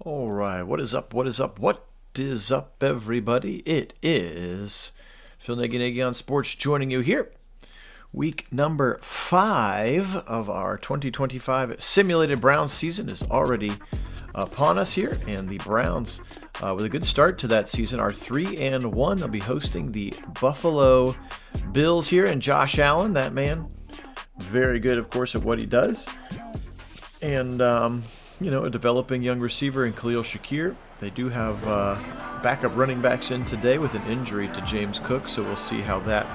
All right, what is up? What is up? What is up, everybody? It is Phil Nagy on Sports joining you here. Week number 5 of our 2025 simulated Browns season is already upon us here, and the Browns, with a good start to that season, are 3-1. They'll be hosting the Buffalo Bills here, and Josh Allen, that man, very good, of course, at what he does, and a developing young receiver in Khalil Shakir. They do have backup running backs in today with an injury to James Cook, so we'll see how that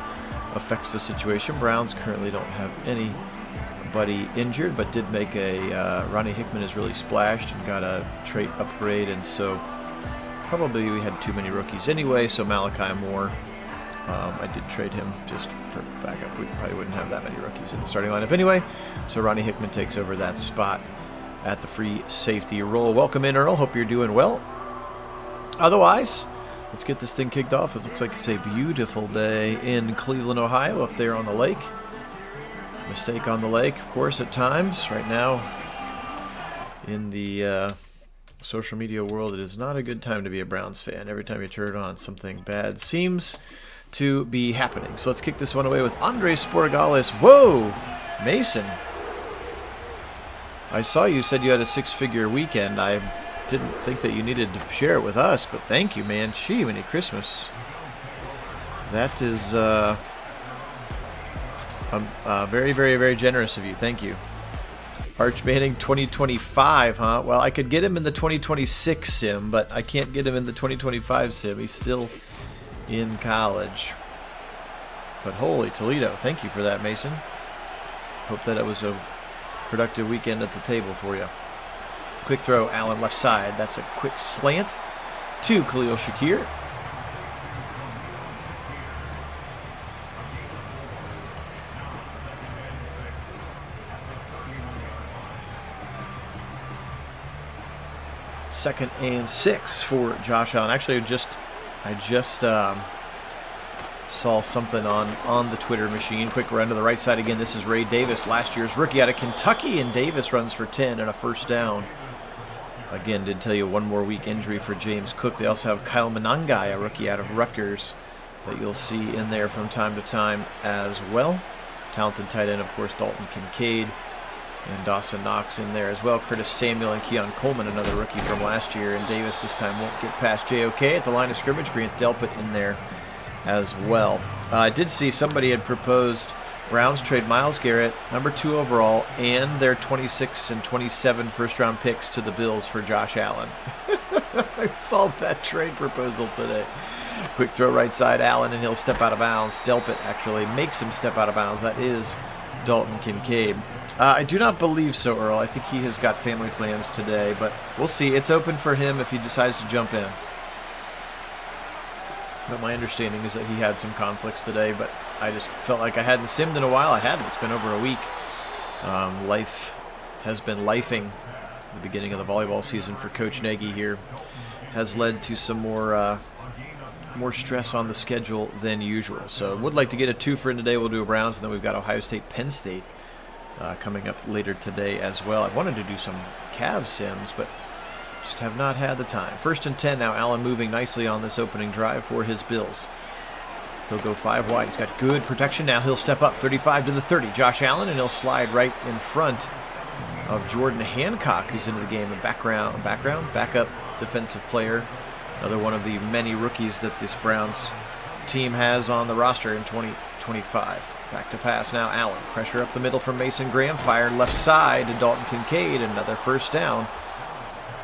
affects the situation. Browns currently don't have anybody injured, but did make Ronnie Hickman has really splashed and got a trait upgrade, and so probably we had too many rookies anyway, so Malachi Moore, I did trade him just for backup. We probably wouldn't have that many rookies in the starting lineup anyway, so Ronnie Hickman takes over that spot at the free safety role. Welcome in, Earl. Hope you're doing well. Otherwise, let's get this thing kicked off. It looks like it's a beautiful day in Cleveland, Ohio, up there on the lake. Mistake on the lake, of course, at times. Right now, in the social media world, it is not a good time to be a Browns fan. Every time you turn it on, something bad seems to be happening. So let's kick this one away with Andres Sporgales. Whoa! Mason. I saw you said you had a 6-figure weekend. I didn't think that you needed to share it with us, but thank you, man. Gee, Merry Christmas. That is very, very, very generous of you. Thank you. Arch Manning 2025, huh? Well, I could get him in the 2026 sim, but I can't get him in the 2025 sim. He's still in college. But holy Toledo, thank you for that, Mason. Hope that it was a productive weekend at the table for you. Quick throw, Allen left side. That's a quick slant to Khalil Shakir. Second and 6 for Josh Allen. Actually, I just saw something on the Twitter machine. Quick run to the right side again. This is Ray Davis, last year's rookie out of Kentucky, and Davis runs for 10 and a first down. Again, did tell you one more week injury for James Cook. They also have Kyle Monangai, a rookie out of Rutgers, that you'll see in there from time to time as well. Talented tight end, of course, Dalton Kincaid, and Dawson Knox in there as well. Curtis Samuel and Keon Coleman, another rookie from last year, and Davis this time won't get past JOK at the line of scrimmage. Grant Delpit in there as well. I did see somebody had proposed Browns trade Myles Garrett, number 2 overall, and their 26 and 27 first-round picks to the Bills for Josh Allen. I saw that trade proposal today. Quick throw right side, Allen, and he'll step out of bounds. Delpit actually makes him step out of bounds. That is Dalton Kincaid. I do not believe so, Earl. I think he has got family plans today, but we'll see. It's open for him if he decides to jump in. But my understanding is that he had some conflicts today, but I just felt like I hadn't simmed in a while. I hadn't. It's been over a week. Life has been lifing. The beginning of the volleyball season for Coach Nagy here has led to some more stress on the schedule than usual. So would like to get a 2 for in today. We'll do a Browns, and then we've got Ohio State, Penn State coming up later today as well. I wanted to do some Cavs sims, but just have not had the time. 1st and 10 now. Allen moving nicely on this opening drive for his Bills. He'll go 5 wide. He's got good protection now. He'll step up 35 to the 30. Josh Allen, and he'll slide right in front of Jordan Hancock, who's into the game. A backup defensive player. Another one of the many rookies that this Browns team has on the roster in 2025. Back to pass now. Allen. Pressure up the middle from Mason Graham. Fired left side to Dalton Kincaid. Another first down.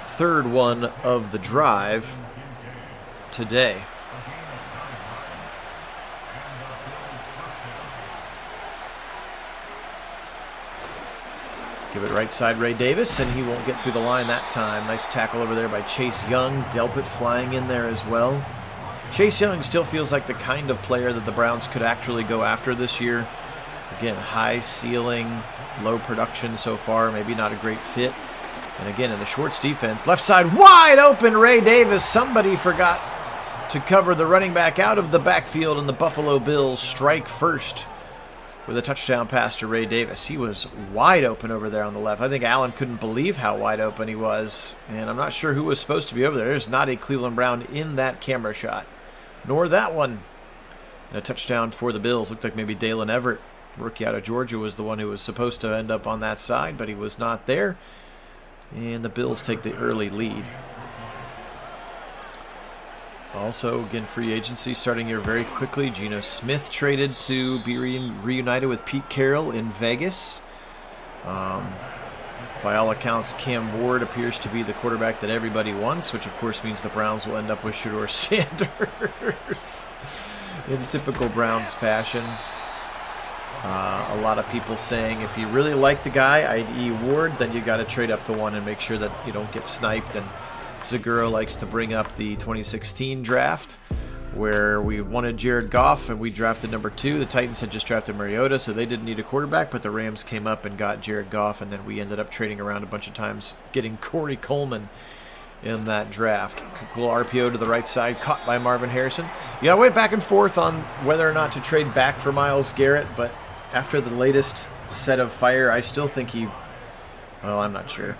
3rd one of the drive today. Give it right side, Ray Davis, and he won't get through the line that time. Nice tackle over there by Chase Young. Delpit flying in there as well. Chase Young still feels like the kind of player that the Browns could actually go after this year. Again, high ceiling, low production so far. Maybe not a great fit. And again, in the shorts defense, left side wide open, Ray Davis. Somebody forgot to cover the running back out of the backfield, and the Buffalo Bills strike first with a touchdown pass to Ray Davis. He was wide open over there on the left. I think Allen couldn't believe how wide open he was, and I'm not sure who was supposed to be over there. There's not a Cleveland Brown in that camera shot, nor that one. And a touchdown for the Bills. Looked like maybe Dalen Everett, rookie out of Georgia, was the one who was supposed to end up on that side, but he was not there. And the Bills take the early lead. Also, again, free agency starting here very quickly. Geno Smith traded to be reunited with Pete Carroll in Vegas. By all accounts, Cam Ward appears to be the quarterback that everybody wants, which of course means the Browns will end up with Shedeur Sanders in typical Browns fashion. A lot of people saying if you really like the guy, i.e. Ward, then you got to trade up to one and make sure that you don't get sniped. And Zagura likes to bring up the 2016 draft where we wanted Jared Goff and we drafted number 2. The Titans had just drafted Mariota, so they didn't need a quarterback, but the Rams came up and got Jared Goff, and then we ended up trading around a bunch of times, getting Corey Coleman in that draft. Cool RPO to the right side, caught by Marvin Harrison. Yeah, I went back and forth on whether or not to trade back for Myles Garrett, but after the latest set of fire, I still think well, I'm not sure.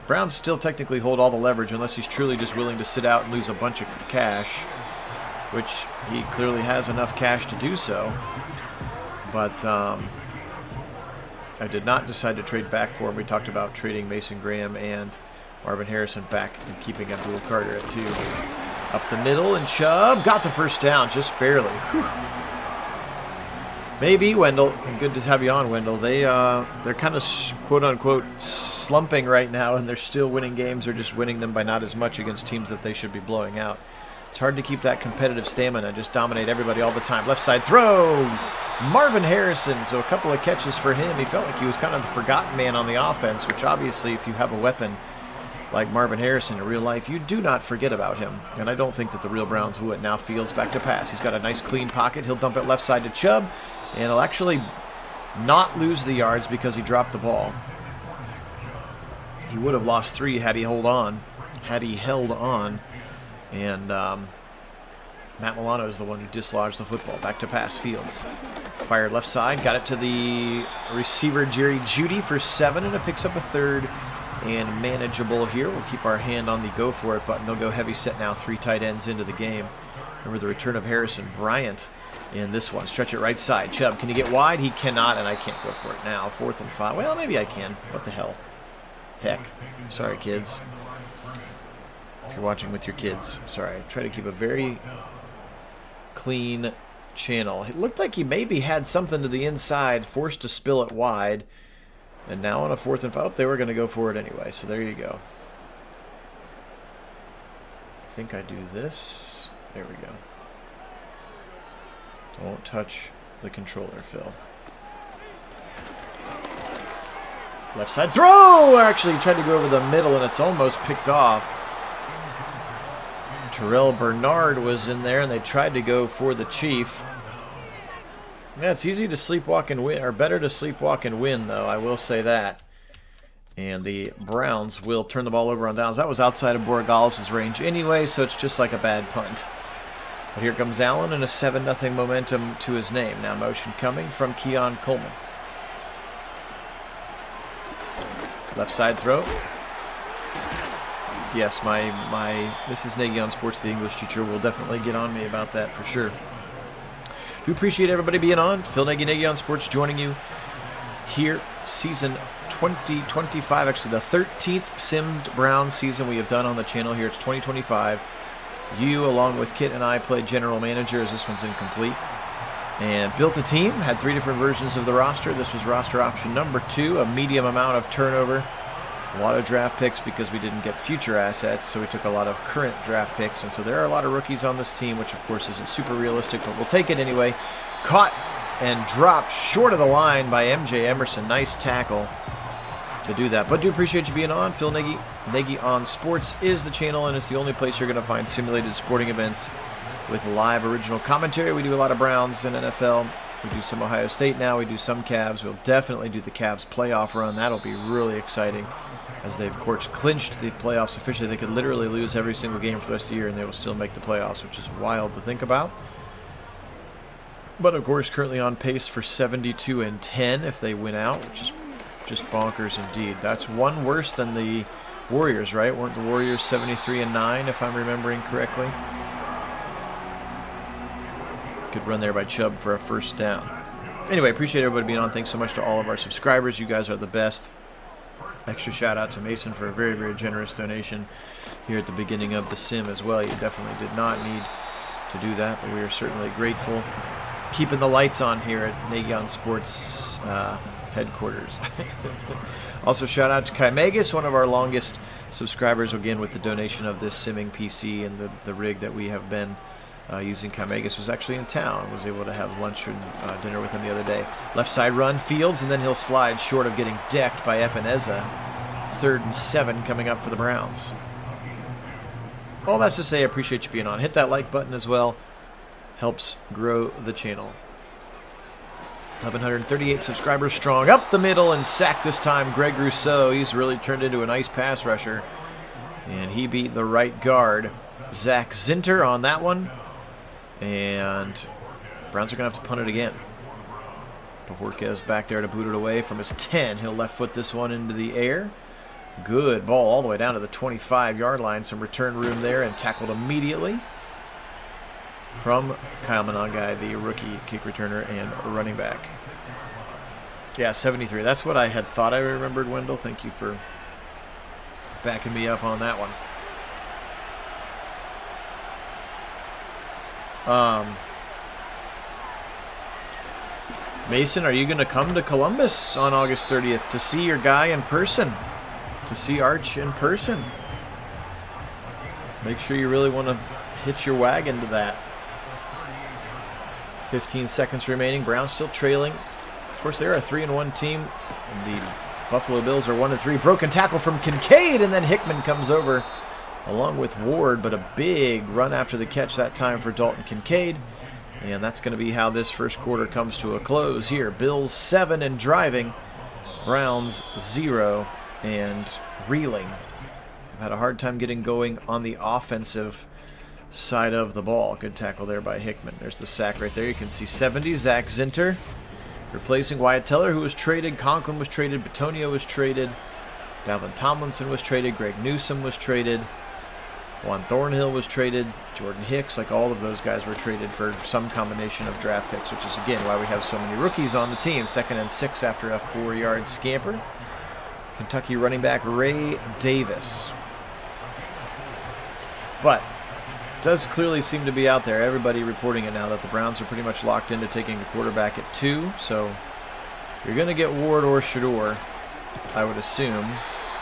Browns still technically hold all the leverage unless he's truly just willing to sit out and lose a bunch of cash, which he clearly has enough cash to do so. But I did not decide to trade back for him. We talked about trading Mason Graham and Marvin Harrison back and keeping Abdul Carter at 2. Up the middle, and Chubb got the first down, just barely. Whew. Maybe, Wendell. Good to have you on, Wendell. They're kind of quote-unquote slumping right now, and they're still winning games. They're just winning them by not as much against teams that they should be blowing out. It's hard to keep that competitive stamina and just dominate everybody all the time. Left side throw. Marvin Harrison. So a couple of catches for him. He felt like he was kind of the forgotten man on the offense, which obviously if you have a weapon like Marvin Harrison in real life, you do not forget about him. And I don't think that the real Browns would. Now Fields back to pass. He's got a nice clean pocket. He'll dump it left side to Chubb. And he'll actually not lose the yards because he dropped the ball. He would have lost 3 had he held on. And Matt Milano is the one who dislodged the football. Back to pass. Fields fired left side. Got it to the receiver Jerry Jeudy for 7, and it picks up a 3rd and manageable here. We'll keep our hand on the go for it button. They'll go heavy set now. 3 tight ends into the game. Remember the return of Harrison Bryant in this one. Stretch it right side. Chubb, can he get wide? He cannot, and I can't go for it now. 4th and 5. Well, maybe I can. What the hell? Heck. Sorry, kids. If you're watching with your kids, sorry. Try to keep a very clean channel. It looked like he maybe had something to the inside, forced to spill it wide. And now on a 4th and 5, they were going to go for it anyway. So there you go. I think I do this. There we go. Don't touch the controller, Phil. Left side throw! Actually, he tried to go over the middle, and it's almost picked off. Terrell Bernard was in there, and they tried to go for the Chief. Yeah, it's easy to sleepwalk and win, or better to sleepwalk and win, though. I will say that. And the Browns will turn the ball over on downs. That was outside of Borregales' range anyway, so it's just like a bad punt. But here comes Allen, and a 7-0 momentum to his name. Now motion coming from Keon Coleman. Left side throw. Yes, my Mrs. Nagy on Sports, the English teacher, will definitely get on me about that for sure. Do appreciate everybody being on. Phil Nagy on Sports joining you here. Season 2025, actually the 13th Simmed Brown season we have done on the channel here. It's 2025. You, along with Kit and I, played general manager as this one's incomplete. And built a team, had 3 different versions of the roster. This was roster option number 2, a medium amount of turnover. A lot of draft picks because we didn't get future assets, so we took a lot of current draft picks. And so there are a lot of rookies on this team, which of course isn't super realistic, but we'll take it anyway. Caught and dropped short of the line by MJ Emerson. Nice tackle to do that. But do appreciate you being on. Phil Nagy on Sports is the channel, and it's the only place you're going to find simulated sporting events with live original commentary. We do a lot of Browns and NFL. We do some Ohio State now. We do some Cavs. We'll definitely do the Cavs playoff run. That'll be really exciting as they've, of course, clinched the playoffs officially. They could literally lose every single game for the rest of the year and they will still make the playoffs, which is wild to think about. But, of course, currently on pace for 72-10 if they win out, which is just bonkers indeed. That's one worse than the Warriors, right? Weren't the Warriors 73-9, if I'm remembering correctly? Good run there by Chubb for a first down. Anyway, appreciate everybody being on. Thanks so much to all of our subscribers. You guys are the best. Extra shout out to Mason for a very, very generous donation here at the beginning of the sim as well. You definitely did not need to do that, but we are certainly grateful. Keeping the lights on here at Nagy on Sports headquarters. Also, shout out to Kai Magus, one of our longest subscribers, again with the donation of this simming PC and the rig that we have been using. Kai Magus was actually in town, was able to have lunch and dinner with him the other day. Left side run, Fields, and then he'll slide short of getting decked by Epineza. 3rd and 7 coming up for the Browns. All that's to say, I appreciate you being on. Hit that like button as well. Helps grow the channel. 1,138 subscribers strong. Up the middle and sacked this time. Greg Rousseau. He's really turned into a nice pass rusher. And he beat the right guard, Zach Zinter, on that one. And Browns are going to have to punt it again. Pajorquez back there to boot it away from his 10. He'll left foot this one into the air. Good ball all the way down to the 25-yard line. Some return room there and tackled immediately from Kyle Monangai, the rookie kick returner and running back. Yeah, 73. That's what I had thought I remembered, Wendell. Thank you for backing me up on that one. Mason, are you going to come to Columbus on August 30th to see your guy in person? To see Arch in person? Make sure you really want to hitch your wagon to that. 15 seconds remaining. Browns still trailing. Of course, they're a 3-1 team. The Buffalo Bills are 1-3. Broken tackle from Kincaid, and then Hickman comes over along with Ward, but a big run after the catch that time for Dalton Kincaid. And that's going to be how this first quarter comes to a close here. Bills 7 and driving. Browns 0 and reeling. I've had a hard time getting going on the offensive side of the ball. Good tackle there by Hickman. There's the sack right there. You can see 70. Zach Zinter replacing Wyatt Teller, who was traded. Conklin was traded. Bitonio was traded. Dalvin Tomlinson was traded. Greg Newsome was traded. Juan Thornhill was traded. Jordan Hicks, like all of those guys were traded for some combination of draft picks, which is, again, why we have so many rookies on the team. 2nd and 6 after a 4-yard scamper. Kentucky running back Ray Davis. But does clearly seem to be out there. Everybody reporting it now that the Browns are pretty much locked into taking a quarterback at 2. So you're going to get Ward or Shador, I would assume.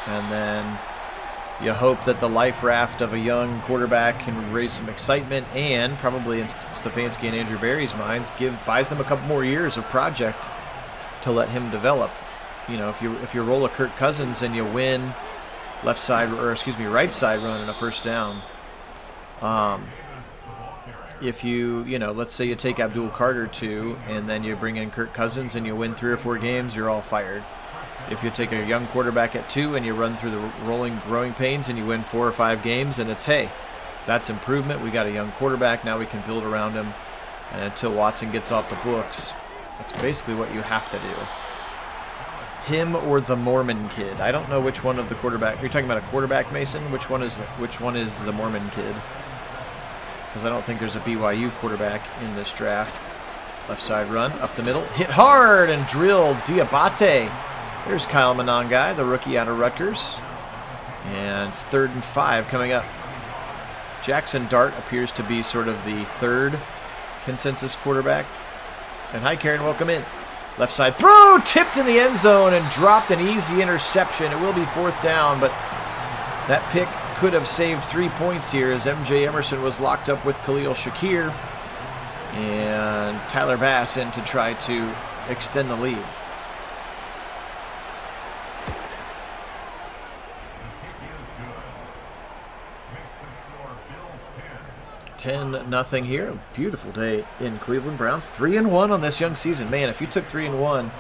And then you hope that the life raft of a young quarterback can raise some excitement and probably in Stefanski and Andrew Berry's minds buys them a couple more years of project to let him develop. You know, if you roll a Kirk Cousins and you win right side run and a first down. If you let's say you take Abdul Carter 2 and then you bring in Kirk Cousins and you win 3 or 4 games, you're all fired. If you take a young quarterback at 2 and you run through the growing pains and you win 4 or 5 games, and it's, hey, that's improvement. We got a young quarterback. Now we can build around him. And until Watson gets off the books, that's basically what you have to do. Him or the Mormon kid. I don't know which one of the quarterback. You're talking about a quarterback, Mason? Which one is the Mormon kid? Because I don't think there's a BYU quarterback in this draft. Left side run, up the middle. Hit hard and drilled Diabate. There's Kyle Monangai, the rookie out of Rutgers. And it's 3rd and 5 coming up. Jackson Dart appears to be sort of the 3rd consensus quarterback. And hi, Karen, welcome in. Left side throw, tipped in the end zone and dropped an easy interception. It will be 4th down, but that pick could have saved 3 points here as MJ Emerson was locked up with Khalil Shakir. And Tyler Bass in to try to extend the lead. 10-0 here. A beautiful day in Cleveland. Browns 3-1 on this young season. Man, if you took 3-1, of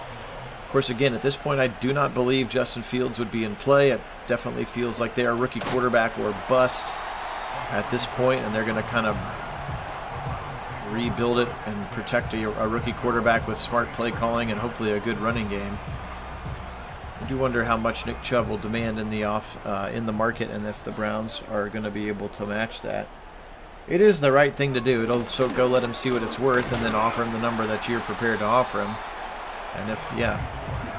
course, again, at this point, I do not believe Justin Fields would be in play. It definitely feels like they are rookie quarterback or bust at this point, and they're going to kind of rebuild it and protect a rookie quarterback with smart play calling and hopefully a good running game. I do wonder how much Nick Chubb will demand in the market, and if the Browns are going to be able to match that. It is the right thing to do. It'll so go let him see what it's worth, and then offer him the number that you're prepared to offer him. And if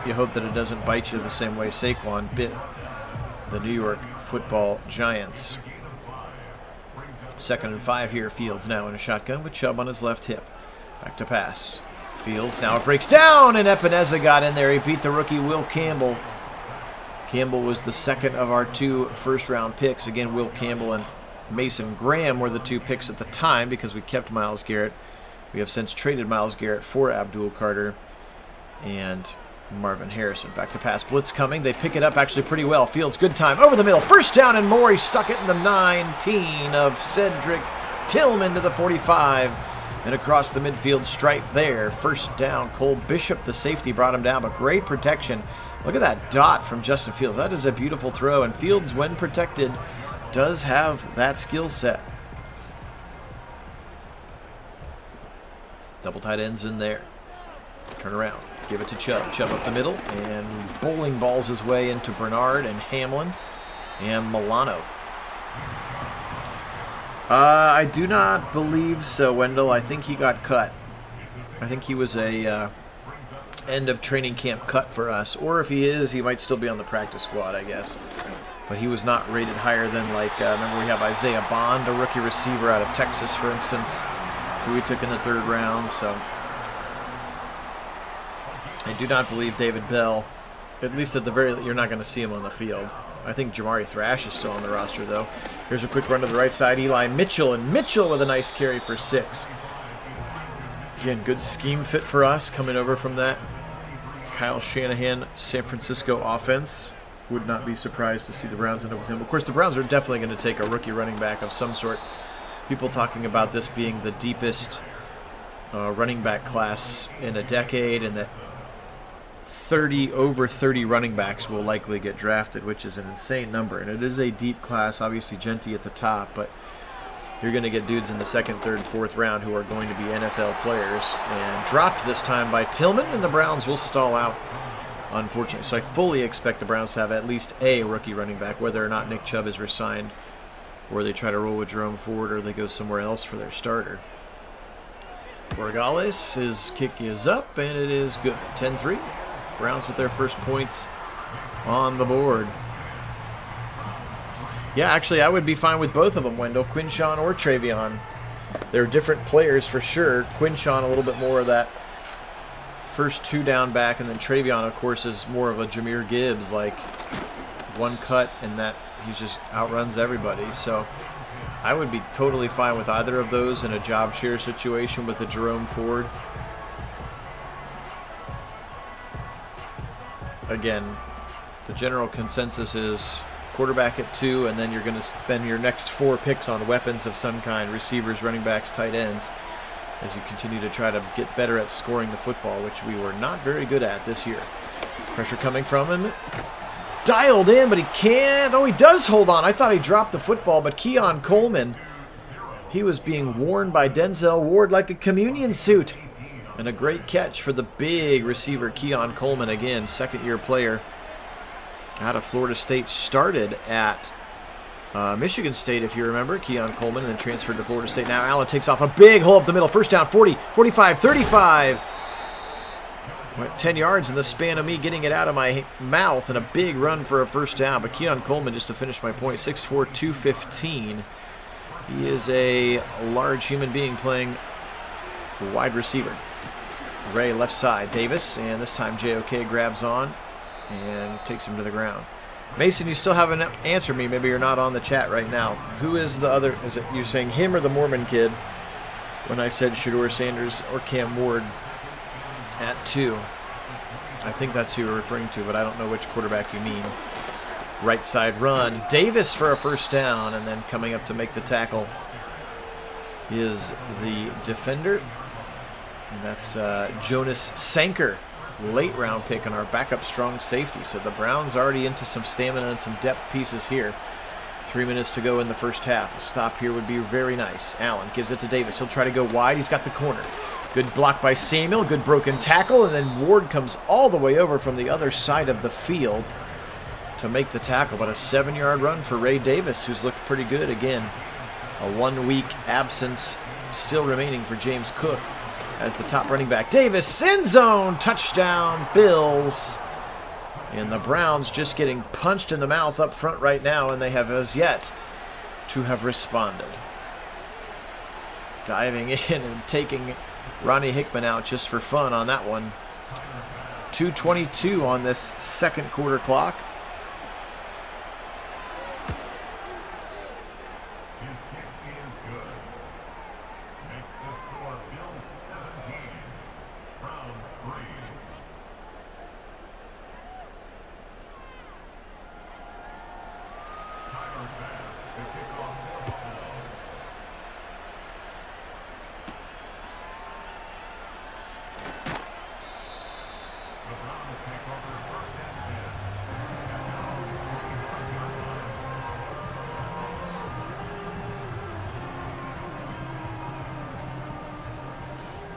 you hope that it doesn't bite you the same way Saquon bit the New York Football Giants. 2nd and 5 here. Fields now in a shotgun with Chubb on his left hip. Back to pass. Fields, now it breaks down, and Epineza got in there. He beat the rookie Will Campbell. Campbell was the second of our 2 first-round picks. Again, Will Campbell and Mason Graham were the 2 picks at the time because we kept Myles Garrett. We have since traded Myles Garrett for Abdul Carter and Marvin Harrison. Back to pass. Blitz coming. They pick it up actually pretty well. Fields, good time. Over the middle. First down and more. He stuck it in the 19 of Cedric Tillman to the 45. And across the midfield stripe there. First down. Cole Bishop, the safety, brought him down, but great protection. Look at that dot from Justin Fields. That is a beautiful throw. And Fields, when protected, does have that skill set. Double tight ends in there. Turn around. Give it to Chubb. Chubb up the middle and bowling balls his way into Bernard and Hamlin and Milano. I do not believe so, Wendell. I think he got cut. I think he was a end of training camp cut for us. Or if he is, he might still be on the practice squad, I guess. But he was not rated higher than, remember we have Isaiah Bond, a rookie receiver out of Texas, for instance, who we took in the 3rd round. So I do not believe David Bell, at least at the very, you're not going to see him on the field. I think Jamari Thrash is still on the roster, though. Here's a quick run to the right side. Eli Mitchell, and Mitchell with a nice carry for 6. Again, good scheme fit for us coming over from that Kyle Shanahan San Francisco offense. Would not be surprised to see the Browns end up with him. Of course, the Browns are definitely going to take a rookie running back of some sort. People talking about this being the deepest running back class in a decade, and that over 30 running backs will likely get drafted, which is an insane number. And it is a deep class, obviously Genty at the top, but you're going to get dudes in the 2nd, 3rd, 4th round who are going to be NFL players. And dropped this time by Tillman, and the Browns will stall out, unfortunately. So I fully expect the Browns to have at least a rookie running back, whether or not Nick Chubb is re-signed, or they try to roll with Jerome Ford, or they go somewhere else for their starter. Borregales, his kick is up, and it is good. 10-3. Browns with their first points on the board. Yeah, actually, I would be fine with both of them, Wendell. Quinshawn or Travion. They're different players for sure. Quinshawn a little bit more of that first 2 down back, and then Travion, of course, is more of a Jahmyr Gibbs, like one cut, and that he just outruns everybody. So I would be totally fine with either of those in a job share situation with a Jerome Ford. Again, the general consensus is quarterback at 2, and then you're going to spend your next 4 picks on weapons of some kind, receivers, running backs, tight ends, as you continue to try to get better at scoring the football, which we were not very good at this year. Pressure coming from him. Dialed in, but he can't. Oh, he does hold on. I thought he dropped the football, but Keon Coleman, he was being worn by Denzel Ward like a communion suit. And a great catch for the big receiver, Keon Coleman, again, 2nd-year player out of Florida State. Started at Michigan State, if you remember, Keon Coleman, and then transferred to Florida State. Now Allen takes off a big hole up the middle. First down, 40, 45, 35. Went 10 yards in the span of me getting it out of my mouth, and a big run for a first down. But Keon Coleman, just to finish my point, 6'4", 215. He is a large human being playing wide receiver. Ray left side, Davis, and this time JOK grabs on and takes him to the ground. Mason, you still haven't answered me. Maybe you're not on the chat right now. Who is the other? Is it you saying him or the Mormon kid? When I said Shedeur Sanders or Cam Ward at 2, I think that's who you're referring to, but I don't know which quarterback you mean. Right side run, Davis for a first down, and then coming up to make the tackle is the defender. And that's Jonas Sanker, late round pick on our backup strong safety. So the Browns already into some stamina and some depth pieces here. 3 minutes to go in the first half. A stop here would be very nice. Allen gives it to Davis. He'll try to go wide. He's got the corner. Good block by Samuel. Good broken tackle. And then Ward comes all the way over from the other side of the field to make the tackle. But a 7-yard run for Ray Davis, who's looked pretty good again. A 1-week absence still remaining for James Cook as the top running back. Davis, end zone, touchdown, Bills. And the Browns just getting punched in the mouth up front right now, and they have as yet to have responded. Diving in and taking Ronnie Hickman out just for fun on that one. 2:22 on this second quarter clock.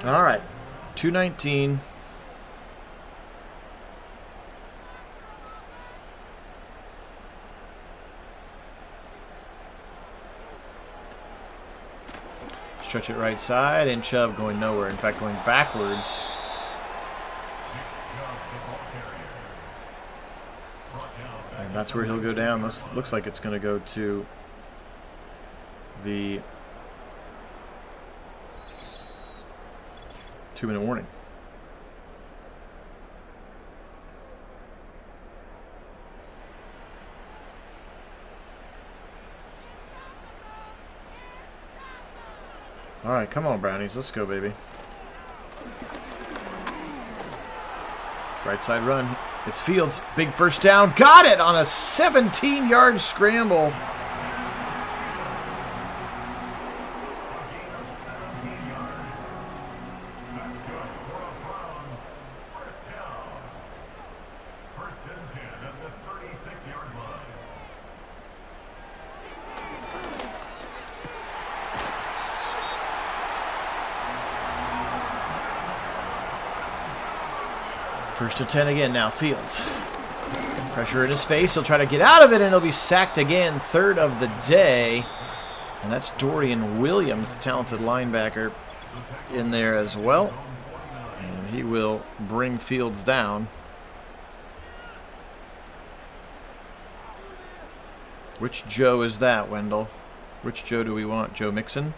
All right, 2:19. Stretch it right side, and Chubb going nowhere. In fact, going backwards. And that's where he'll go down. This looks like it's going to go to the 2-minute warning. All right, come on, Brownies. Let's go, baby. Right side run. It's Fields. Big first down. Got it on a 17-yard scramble. First and 10 again now, Fields. Pressure in his face. He'll try to get out of it, and he'll be sacked again. Third of the day. And that's Dorian Williams, the talented linebacker, in there as well. And he will bring Fields down. Which Joe is that, Wendell? Which Joe do we want? Joe Mixon?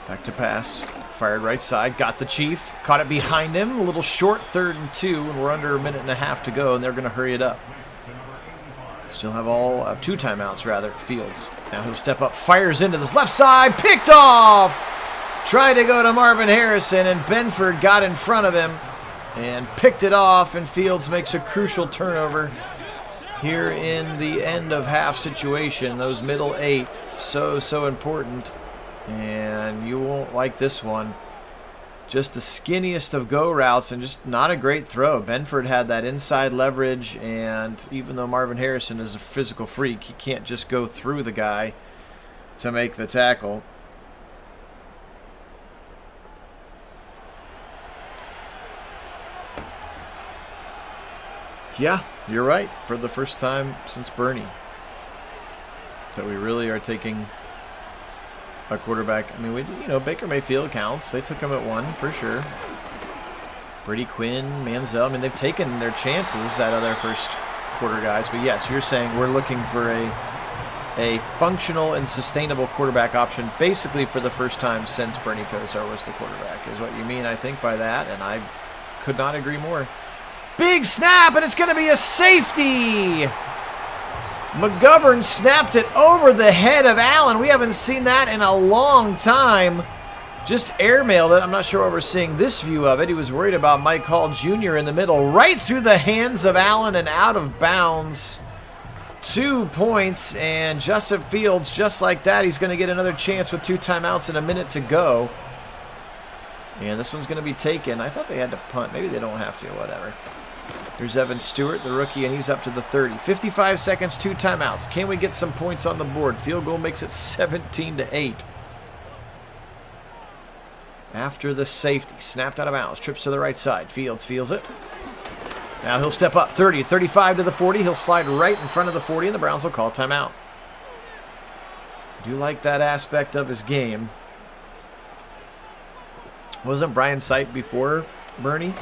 Back to pass. Fired right side. Got the Chief. Caught it behind him. A little short, 3rd and 2. And we're under a minute and a half to go. And they're going to hurry it up. Still have all 2 timeouts, rather. Fields. Now he'll step up. Fires into this left side. Picked off! Tried to go to Marvin Harrison. And Benford got in front of him. And picked it off. And Fields makes a crucial turnover here in the end of half situation. Those middle 8. So important. And you won't like this one. Just the skinniest of go routes and just not a great throw. Benford had that inside leverage, and even though Marvin Harrison is a physical freak, he can't just go through the guy to make the tackle. Yeah, you're right. For the first time since Bernie, that we really are taking a quarterback. I mean, Baker Mayfield counts. They took him at 1 for sure. Brady Quinn, Manziel. I mean, they've taken their chances at other first quarter guys. But yes, you're saying we're looking for a functional and sustainable quarterback option, basically for the first time since Bernie Kosar was the quarterback, is what you mean, I think, by that. And I could not agree more. Big snap, and it's going to be a safety. McGovern snapped it over the head of Allen. We haven't seen that in a long time. Just airmailed it. I'm not sure why we're seeing this view of it. He was worried about Mike Hall Jr. in the middle. Right through the hands of Allen and out of bounds. 2 points, and Justin Fields, just like that, he's going to get another chance with 2 timeouts and a minute to go. And this one's going to be taken. I thought they had to punt. Maybe they don't have to. Whatever. Here's Evan Stewart, the rookie, and he's up to the 30. 55 seconds, 2 timeouts. Can we get some points on the board? Field goal makes it 17-8. After the safety, snapped out of bounds, trips to the right side. Fields feels it. Now he'll step up, 30, 35 to the 40. He'll slide right in front of the 40, and the Browns will call timeout. I do like that aspect of his game. Wasn't Brian Sipe before Bernie?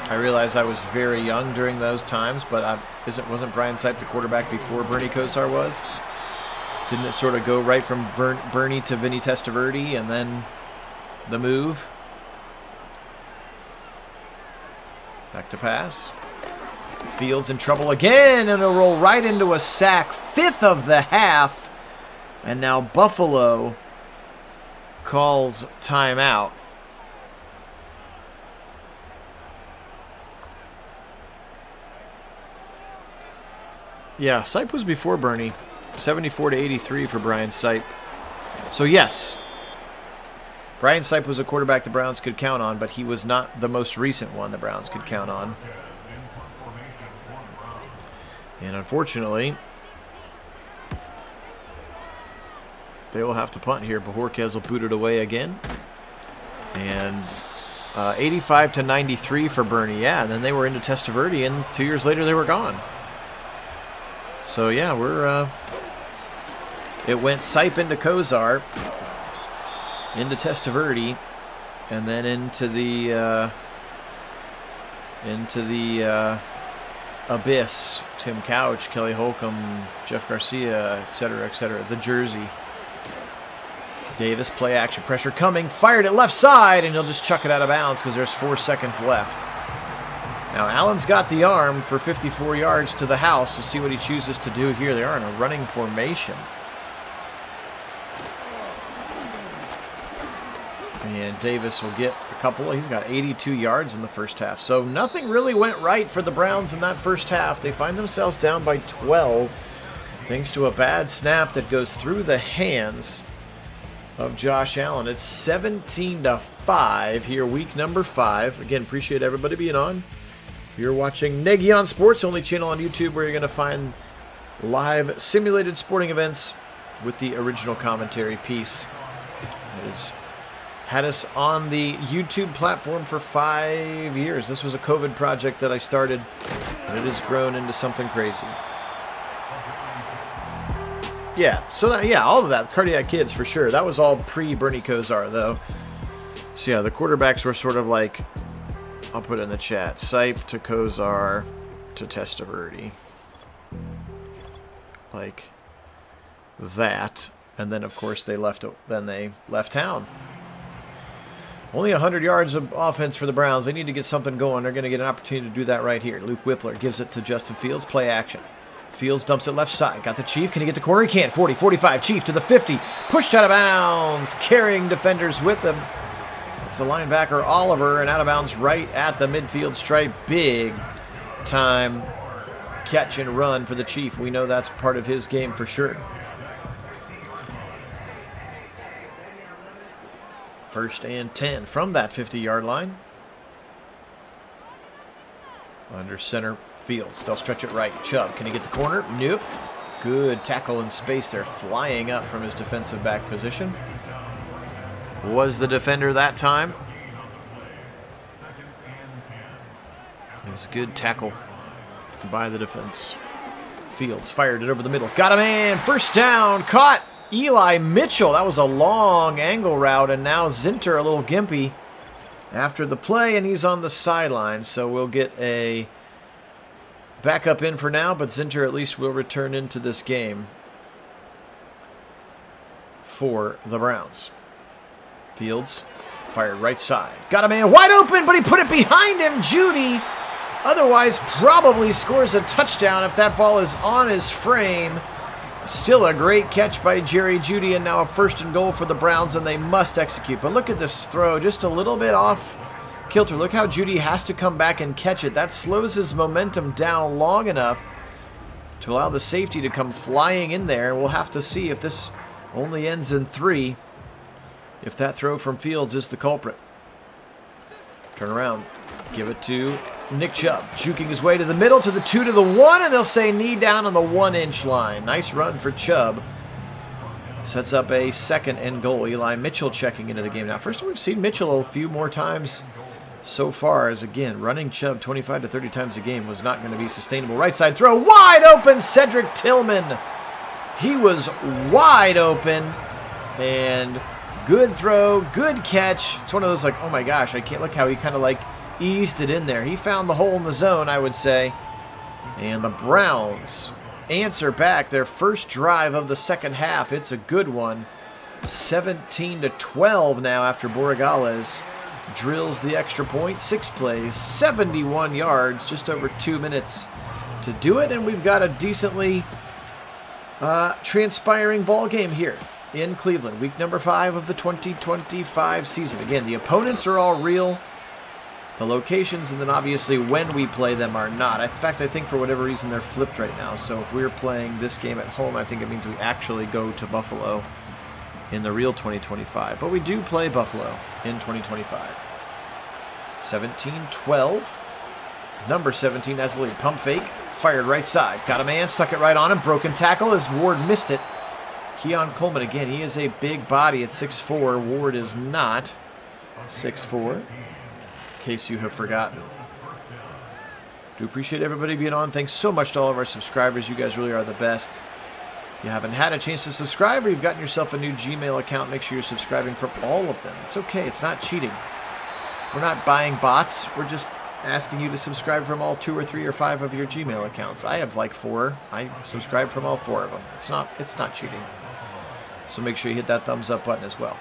I realize I was very young during those times, but wasn't Brian Sipe the quarterback before Bernie Kosar was? Didn't it sort of go right from Bernie to Vinny Testaverde and then the move? Back to pass. Fields in trouble again, and it'll roll right into a sack. 5th of the half. And now Buffalo calls timeout. Yeah, Sipe was before Bernie. 74-83 for Brian Sipe. So yes, Brian Sipe was a quarterback the Browns could count on, but he was not the most recent one the Browns could count on. And unfortunately, they will have to punt here. Bajorquez will boot it away again. And 85-93 for Bernie. Yeah, and then they were into Testaverde, and 2 years later they were gone. So yeah, it went Sipe into Kosar, into Testaverde, and then into the abyss. Tim Couch, Kelly Holcomb, Jeff Garcia, etc., the jersey. Davis, play action, pressure coming, fired it left side, and he'll just chuck it out of bounds because there's 4 seconds left. Now Allen's got the arm for 54 yards to the house. We'll see what he chooses to do here. They are in a running formation. And Davis will get a couple. He's got 82 yards in the first half. So nothing really went right for the Browns in that first half. They find themselves down by 12 thanks to a bad snap that goes through the hands of Josh Allen. It's 17-5 here, week number 5. Again, appreciate everybody being on. You're watching Nagy on Sports, only channel on YouTube where you're going to find live simulated sporting events with the original commentary piece. It has had us on the YouTube platform for 5 years. This was a COVID project that I started, and it has grown into something crazy. Yeah, so all of that, Cardiac Kids for sure. That was all pre-Bernie Kosar, though. So yeah, the quarterbacks were sort of like, I'll put it in the chat, Sipe to Kosar to Testaverde. Like that. And then, of course, they left town. Only 100 yards of offense for the Browns. They need to get something going. They're going to get an opportunity to do that right here. Luke Whippler gives it to Justin Fields. Play action. Fields dumps it left side. Got the Chief. Can he get the corner? He can't. 40, 45. Chief to the 50. Pushed out of bounds. Carrying defenders with him. It's the linebacker Oliver, and out of bounds right at the midfield stripe. Big time catch and run for the Chief. We know that's part of his game for sure. First and 10 from that 50-yard line. Under center Fields. They'll stretch it right. Chubb, can he get the corner? Nope. Good tackle in space there, flying up from his defensive back position. Was the defender that time. It was a good tackle by the defense. Fields fired it over the middle. Got a man. First down. Caught Eli Mitchell. That was a long angle route, and now Zinter a little gimpy after the play, and he's on the sideline. So we'll get a backup in for now, but Zinter at least will return into this game for the Browns. Fields fired right side. Got a man wide open, but he put it behind him. Judy otherwise probably scores a touchdown if that ball is on his frame. Still a great catch by Jerry Jeudy, and now a 1st and goal for the Browns, and they must execute. But look at this throw, just a little bit off kilter. Look how Jeudy has to come back and catch it. That slows his momentum down long enough to allow the safety to come flying in there. We'll have to see if this only ends in 3. If that throw from Fields is the culprit. Turn around. Give it to Nick Chubb. Juking his way to the middle, to the 2, to the 1, and they'll say knee down on the 1-inch line. Nice run for Chubb. Sets up a 2nd and goal. Eli Mitchell checking into the game now. First time we've seen Mitchell a few more times so far, as again, running Chubb 25 to 30 times a game was not going to be sustainable. Right side throw, wide open, Cedric Tillman. He was wide open, and good throw, good catch. It's one of those like, oh my gosh, I can't look how he kind of like eased it in there. He found the hole in the zone, I would say. And the Browns answer back their first drive of the second half. It's a good one. 17 to 12 now after Borregales drills the extra point. 6 plays, 71 yards, just over 2 minutes to do it. And we've got a decently transpiring ball game here in Cleveland. Week number 5 of the 2025 season. Again, the opponents are all real. The locations and then obviously when we play them are not. In fact, I think for whatever reason they're flipped right now. So if we're playing this game at home, I think it means we actually go to Buffalo in the real 2025. But we do play Buffalo in 2025. 17-12. Number 17 has the lead. Pump fake. Fired right side. Got a man. Stuck it right on him. Broken tackle as Ward missed it. Keon Coleman, again, he is a big body at 6'4". Ward is not 6'4". In case you have forgotten. Do appreciate everybody being on. Thanks so much to all of our subscribers. You guys really are the best. If you haven't had a chance to subscribe or you've gotten yourself a new Gmail account, make sure you're subscribing from all of them. It's okay. It's not cheating. We're not buying bots. We're just asking you to subscribe from all 2 or 3 or 5 of your Gmail accounts. I have like 4. I subscribe from all 4 of them. It's not cheating. So make sure you hit that thumbs up button as well.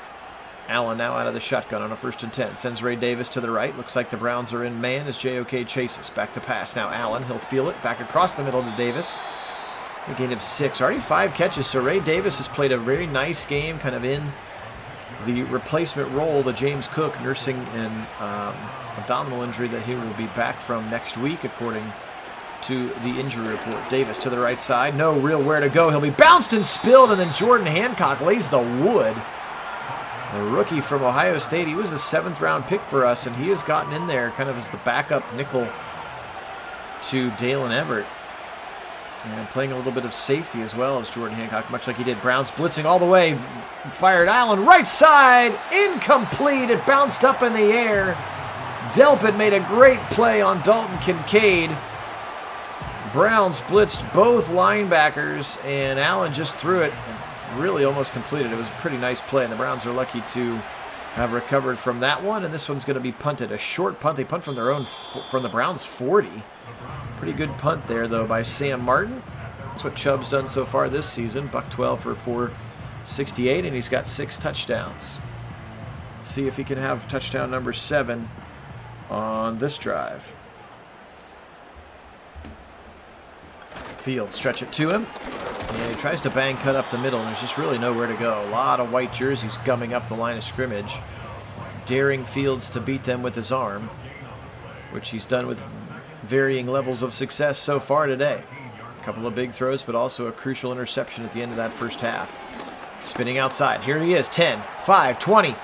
Allen now out of the shotgun on a 1st and 10. Sends Ray Davis to the right. Looks like the Browns are in man as JOK chases. Back to pass. Now Allen. He'll feel it. Back across the middle to Davis. A gain of 6. Already 5 catches. So Ray Davis has played a very nice game, kind of in the replacement role to James Cook, nursing an abdominal injury that he will be back from next week, according to the injury report. Davis to the right side. No real where to go. He'll be bounced and spilled, and then Jordan Hancock lays the wood. The rookie from Ohio State, he was a 7th-round pick for us, and he has gotten in there kind of as the backup nickel to Dalen Everett. And playing a little bit of safety as well as Jordan Hancock, much like he did. Browns blitzing all the way. Fired Allen, right side, incomplete. It bounced up in the air. Delpit made a great play on Dalton Kincaid. Browns blitzed both linebackers, and Allen just threw it. Really almost completed. It was a pretty nice play, and the Browns are lucky to have recovered from that one, and this one's going to be punted. A short punt. They punt from the Browns 40. Pretty good punt there, though, by Sam Martin. That's what Chubb's done so far this season. $112 for 468, and he's got 6 touchdowns. Let's see if he can have touchdown number 7 on this drive. Field, stretch it to him. And he tries to bang cut up the middle, and there's just really nowhere to go. A lot of white jerseys gumming up the line of scrimmage, daring Fields to beat them with his arm, which he's done with varying levels of success so far today. A couple of big throws, but also a crucial interception at the end of that first half. Spinning outside. Here he is, 10, 5, 20,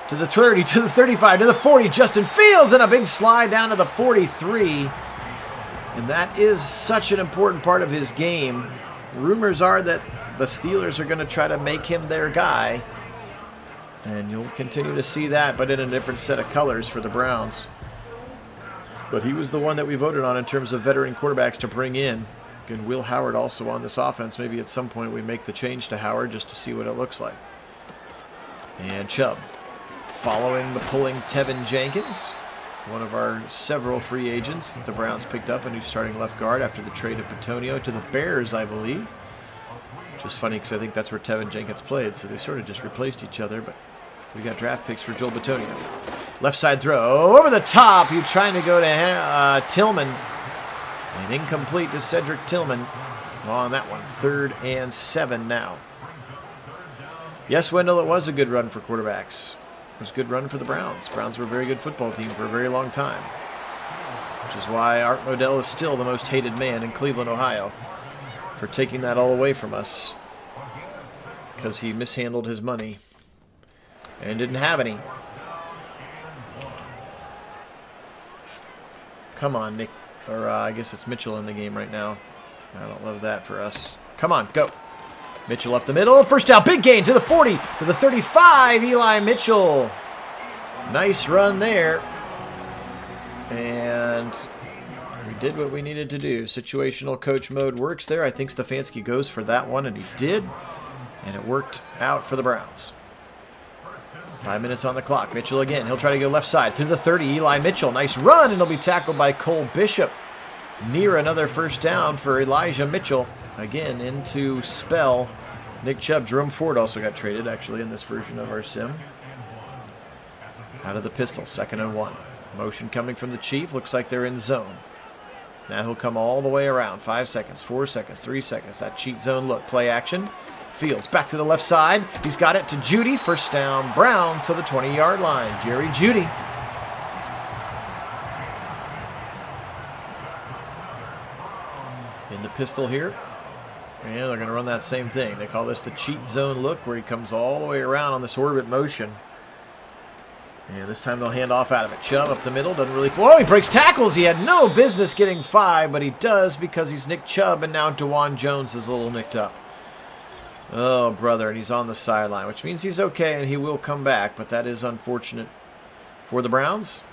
to the 30, to the 35, to the 40. Justin Fields, and a big slide down to the 43. And that is such an important part of his game. Rumors are that the Steelers are going to try to make him their guy. And you'll continue to see that, but in a different set of colors for the Browns. But he was the one that we voted on in terms of veteran quarterbacks to bring in. Again, Will Howard also on this offense. Maybe at some point we make the change to Howard just to see what it looks like. And Chubb following the pulling Tevin Jenkins, one of our several free agents that the Browns picked up, a new starting left guard after the trade of Petonio to the Bears, I believe. Which is funny because I think that's where Tevin Jenkins played, so they sort of just replaced each other, but we got draft picks for Joel Petonio. Left side throw over the top. He's trying to go to Tillman. And incomplete to Cedric Tillman on that one. 3rd and 7 now. Yes, Wendell, it was a good run for quarterbacks. It was a good run for the Browns. Browns were a very good football team for a very long time. Which is why Art Modell is still the most hated man in Cleveland, Ohio, for taking that all away from us. Because he mishandled his money and didn't have any. Come on, Nick. Or I guess it's Mitchell in the game right now. I don't love that for us. Come on, go. Mitchell up the middle. First down, big gain to the 40, to the 35. Eli Mitchell. Nice run there. And we did what we needed to do. Situational coach mode works there. I think Stefanski goes for that one, and he did. And it worked out for the Browns. 5 minutes on the clock. Mitchell again. He'll try to go left side to the 30. Eli Mitchell. Nice run, and he'll be tackled by Cole Bishop. Near another first down for Elijah Mitchell. Again, into spell. Nick Chubb. Jerome Ford also got traded, actually, in this version of our sim. Out of the pistol. 2nd and 1. Motion coming from the Chief. Looks like they're in zone. Now he'll come all the way around. 5 seconds, 4 seconds, 3 seconds. That cheat zone look. Play action. Fields back to the left side. He's got it to Judy. First down, Browns to the 20-yard line. Jerry Judy. In the pistol here. And they're going to run that same thing. They call this the cheat zone look, where he comes all the way around on this orbit motion. And this time they'll hand off out of it. Chubb up the middle. Doesn't really... Whoa, he breaks tackles. He had no business getting 5, but he does because he's Nick Chubb, and now DeJuan Jones is a little nicked up. Oh, brother, and he's on the sideline, which means he's okay and he will come back, but that is unfortunate for the Browns.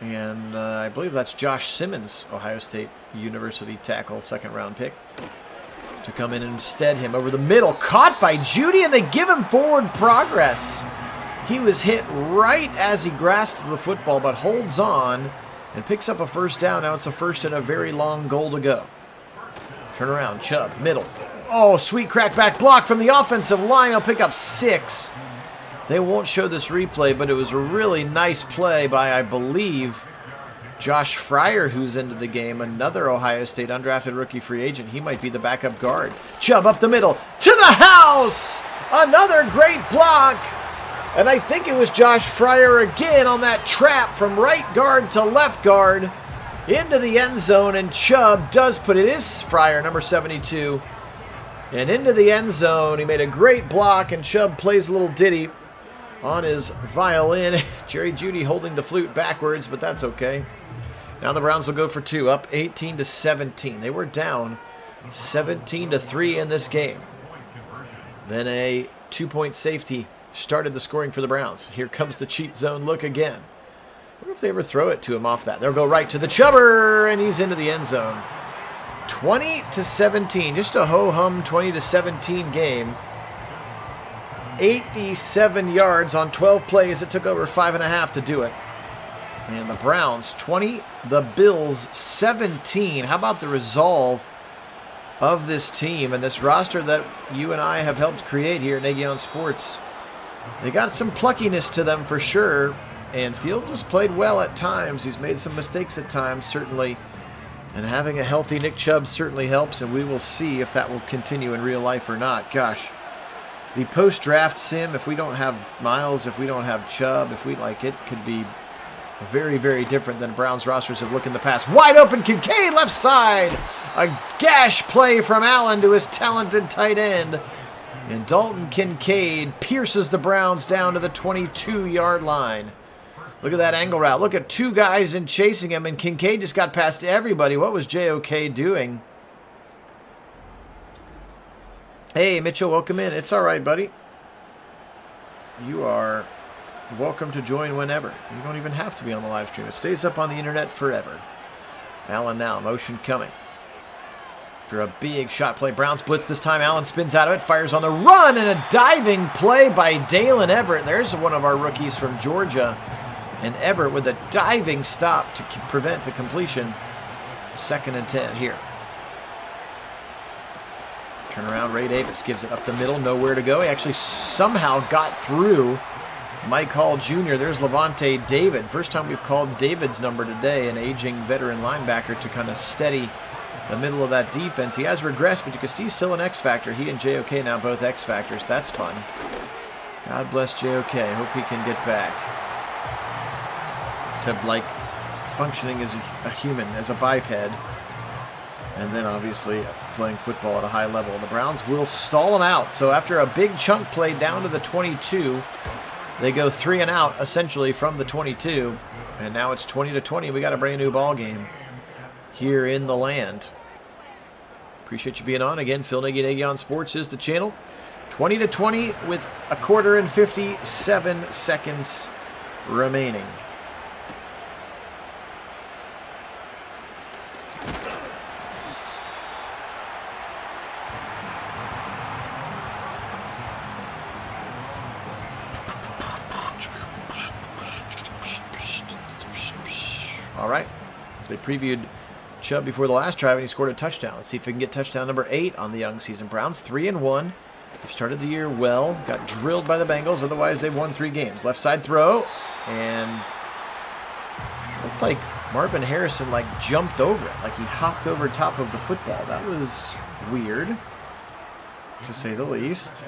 And I believe that's Josh Simmons, Ohio State University tackle, 2nd-round pick, to come in and instead him over the middle. Caught by Judy, and they give him forward progress. He was hit right as he grasped the football, but holds on and picks up a first down. Now it's a first and a very long goal to go. Turn around, Chubb, middle. Oh, sweet crackback block from the offensive line. He'll pick up 6. They won't show this replay, but it was a really nice play by, I believe, Josh Fryer, who's into the game. Another Ohio State undrafted rookie free agent. He might be the backup guard. Chubb up the middle. To the house! Another great block. And I think it was Josh Fryer again on that trap from right guard to left guard into the end zone. And Chubb does put it. It is Fryer, number 72. And into the end zone. He made a great block, and Chubb plays a little ditty on his violin. Jerry Judy holding the flute backwards, but that's okay. Now the Browns will go for 2, up 18-17. They were down 17-3 in this game. Then a 2-point safety started the scoring for the Browns. Here comes the cheat zone look again. I wonder if they ever throw it to him off that. They'll go right to the Chubber, and he's into the end zone. 20-17, just a ho-hum 20-17 game. 87 yards on 12 plays. It took over 5.5 to do it. And the Browns 20, the Bills 17. How about the resolve of this team and this roster that you and I have helped create here at Nagy on Sports? They got some pluckiness to them for sure. And Fields has played well at times. He's made some mistakes at times, certainly. And having a healthy Nick Chubb certainly helps, and we will see if that will continue in real life or not. Gosh, the post-draft sim, if we don't have Miles, if we don't have Chubb, if we like it, could be very, very different than Browns rosters have looked in the past. Wide open, Kincaid, left side. A gash play from Allen to his talented tight end. And Dalton Kincaid pierces the Browns down to the 22-yard line. Look at that angle route. Look at 2 guys in chasing him, and Kincaid just got past everybody. What was JOK doing? Hey, Mitchell, welcome in. It's all right, buddy. You are welcome to join whenever. You don't even have to be on the live stream. It stays up on the internet forever. Allen now, motion coming. For a big shot play. Browns blitz this time. Allen spins out of it, fires on the run, and a diving play by Dalen Everett. There's one of our rookies from Georgia. And Everett with a diving stop to prevent the completion. 2nd and 10 here. Turn around, Ray Davis gives it up the middle, nowhere to go. He actually somehow got through Mike Hall Jr. There's Levante David. First time we've called David's number today, an aging veteran linebacker to kind of steady the middle of that defense. He has regressed, but you can see he's still an X Factor. He and JOK now both X Factors. That's fun. God bless JOK. Hope he can get back to like functioning as a human, as a biped, and then obviously playing football at a high level. The Browns will stall him out. So after a big chunk play down to the 22, they go 3 and out essentially from the 22. And now it's 20-20. We got a brand new ball game here in the land. Appreciate you being on. Again, Phil Nagy on Sports is the channel. 20-20 with 1/4 and 57 seconds remaining. All right. They previewed Chubb before the last drive, and he scored a touchdown. Let's see if we can get touchdown number 8 on the young season Browns. 3-1. They've started the year well. Got drilled by the Bengals. Otherwise, they've won 3 games. Left side throw. And looked like Marvin Harrison, jumped over it. Like he hopped over top of the football. That was weird, to say the least.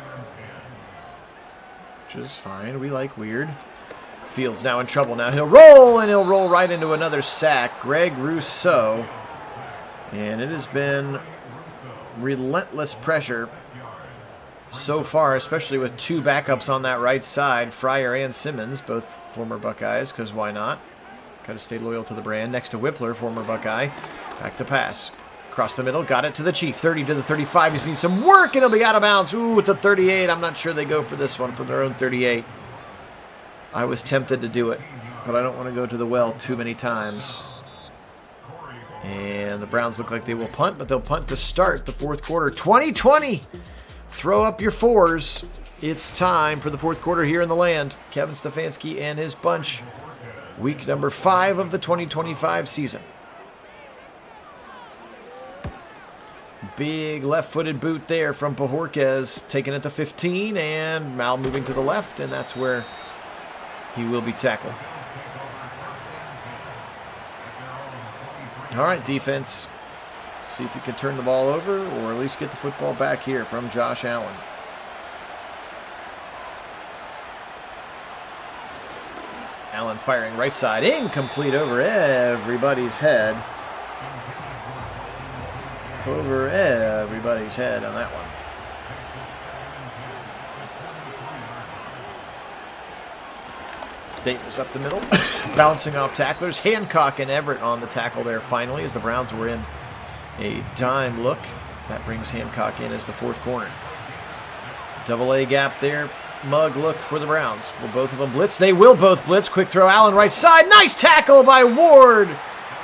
Which is fine. We like weird. Fields now in trouble. Now he'll roll, and he'll roll right into another sack. Greg Rousseau. And it has been relentless pressure so far, especially with 2 backups on that right side, Fryer and Simmons, both former Buckeyes, because why not? Got to stay loyal to the brand. Next to Whippler, former Buckeye. Back to pass. Across the middle, got it to the Chief. 30 to the 35. He's needs some work, and he'll be out of bounds. Ooh, with the 38. I'm not sure they go for this one from their own 38. I was tempted to do it, but I don't want to go to the well too many times. And the Browns look like they will punt, but they'll punt to start the 4th quarter. 20-20. Throw up your 4s. It's time for the 4th quarter here in the land. Kevin Stefanski and his bunch. Week number 5 of the 2025 season. Big left-footed boot there from Bajorquez, taking it to 15, and Mal moving to the left, and that's where he will be tackled. All right, defense. Let's see if you can turn the ball over or at least get the football back here from Josh Allen. Allen firing right side. Incomplete over everybody's head. Over everybody's head on that one. Davis up the middle, bouncing off tacklers. Hancock and Everett on the tackle there finally as the Browns were in a dime look. That brings Hancock in as the 4th corner. Double A gap there. Mug look for the Browns. Will both of them blitz? They will both blitz. Quick throw, Allen right side. Nice tackle by Ward.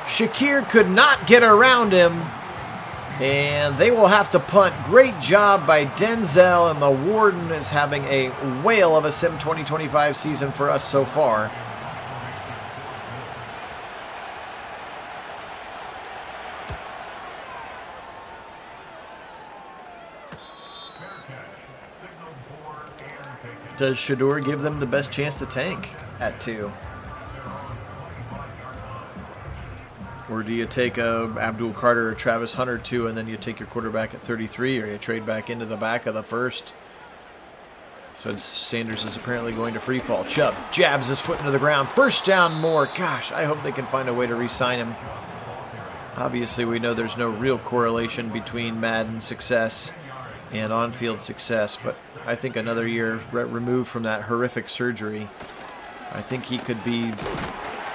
Shakir could not get around him. And they will have to punt. Great job by Denzel, and the Warden is having a whale of a Sim 2025 season for us so far. Does Shador give them the best chance to tank at 2? Or do you take Abdul Carter or Travis Hunter 2, and then you take your quarterback at 33, or you trade back into the back of the 1st? So Sanders is apparently going to free fall. Chubb jabs his foot into the ground. 1st down more. Gosh, I hope they can find a way to re-sign him. Obviously, we know there's no real correlation between Madden success and on-field success, but I think another year removed from that horrific surgery, I think he could be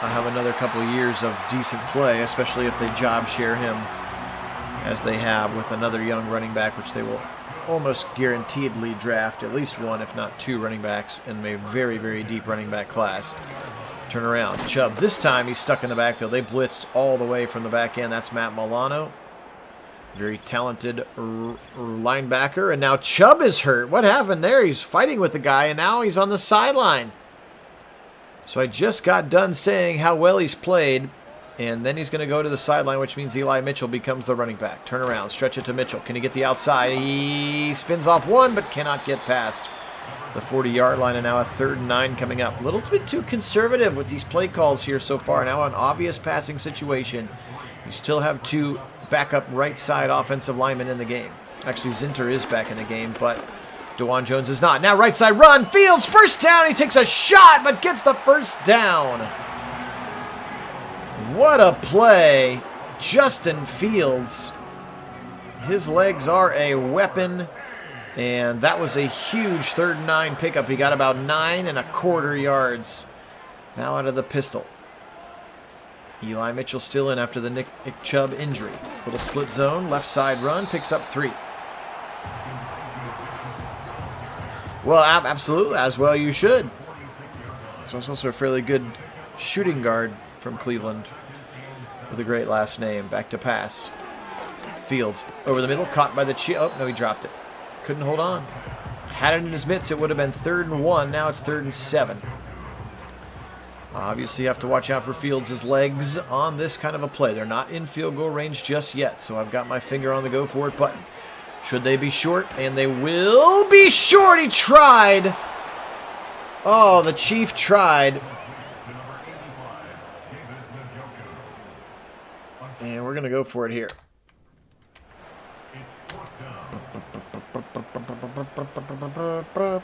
have another couple of years of decent play, especially if they job share him as they have with another young running back, which they will almost guaranteedly draft at least 1, if not 2 running backs in a very, very deep running back class. Turn around. Chubb, this time he's stuck in the backfield. They blitzed all the way from the back end. That's Matt Milano. Very talented linebacker. And now Chubb is hurt. What happened there? He's fighting with the guy, and now he's on the sideline. So I just got done saying how well he's played, and then he's going to go to the sideline, which means Eli Mitchell becomes the running back. Turn around, stretch it to Mitchell. Can he get the outside? He spins off 1, but cannot get past the 40-yard line, and now a 3rd and 9 coming up. A little bit too conservative with these play calls here so far. Now an obvious passing situation. You still have 2 backup right side offensive linemen in the game. Actually, Zinter is back in the game, but DeJuan Jones is not. Now right side run. Fields, 1st down. He takes a shot, but gets the 1st down. What a play. Justin Fields. His legs are a weapon, and that was a huge 3rd and 9 pickup. He got about 9 1/4 yards. Now out of the pistol. Eli Mitchell still in after the Nick Chubb injury. Little split zone, left side run, picks up 3. Well, absolutely, as well you should. So it's also a fairly good shooting guard from Cleveland with a great last name. Back to pass. Fields over the middle, caught by the oh, no, he dropped it. Couldn't hold on. Had it in his mitts, it would have been 3rd and 1. Now it's 3rd and 7. Obviously, you have to watch out for Fields' legs on this kind of a play. They're not in field goal range just yet, so I've got my finger on the go for it button. Should they be short? And they will be short. He tried. Oh, the Chief tried. And we're going to go for it here.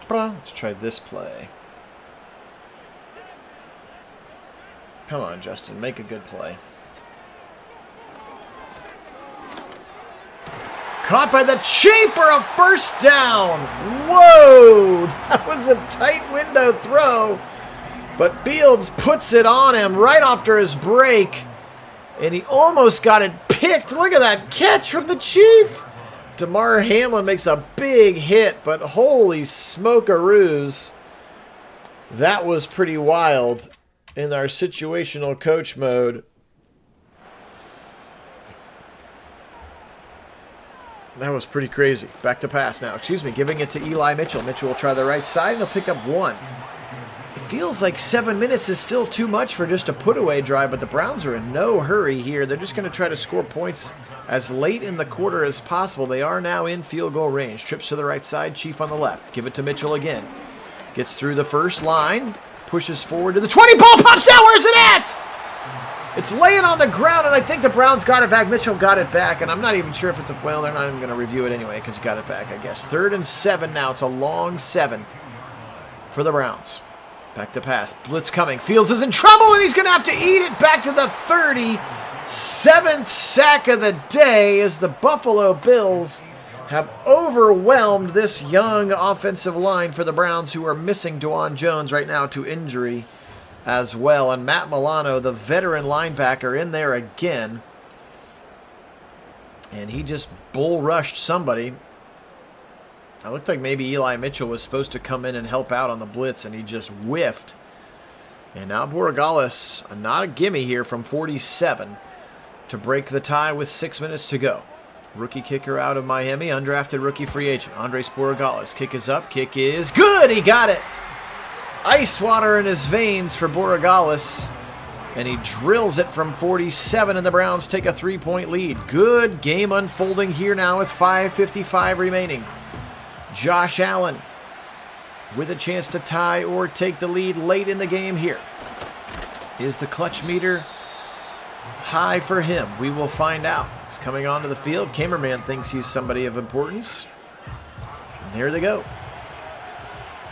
Let's try this play. Come on, Justin. Make a good play. Caught by the Chief for a first down. Whoa! That was a tight window throw. But Fields puts it on him right after his break. And he almost got it picked. Look at that catch from the Chief. Damar Hamlin makes a big hit, but holy smokeroos. That was pretty wild in our situational coach mode. That was pretty crazy. Back to pass now. Excuse me, giving it to Eli Mitchell. Mitchell will try the right side, and he'll pick up 1. It feels like 7 minutes is still too much for just a put-away drive, but the Browns are in no hurry here. They're just going to try to score points as late in the quarter as possible. They are now in field goal range. Trips to the right side, Chief on the left. Give it to Mitchell again. Gets through the first line, pushes forward to the 20. Ball pops out. Where's it at? It's laying on the ground, and I think the Browns got it back. Mitchell got it back, and I'm not even sure if it's a... Well, they're not even going to review it anyway because he got it back, I guess. 3rd and 7 now. It's a long 7 for the Browns. Back to pass. Blitz coming. Fields is in trouble, and he's going to have to eat it back to the 30. 7th sack of the day as the Buffalo Bills have overwhelmed this young offensive line for the Browns, who are missing Dwan Jones right now to injury as well. And Matt Milano, the veteran linebacker, in there again. And he just bull rushed somebody. It looked like maybe Eli Mitchell was supposed to come in and help out on the blitz, and he just whiffed. And now Borregales, not a gimme here from 47 to break the tie with 6 minutes to go. Rookie kicker out of Miami, undrafted rookie free agent, Andres Borregales. Kick is up, kick is good, he got it. Ice water in his veins for Borregales, and he drills it from 47, and the Browns take a 3-point lead. Good game unfolding here now with 5:55 remaining. Josh Allen with a chance to tie or take the lead late in the game here. Is the clutch meter high for him? We will find out. He's coming onto the field. Cameraman thinks he's somebody of importance. And there they go.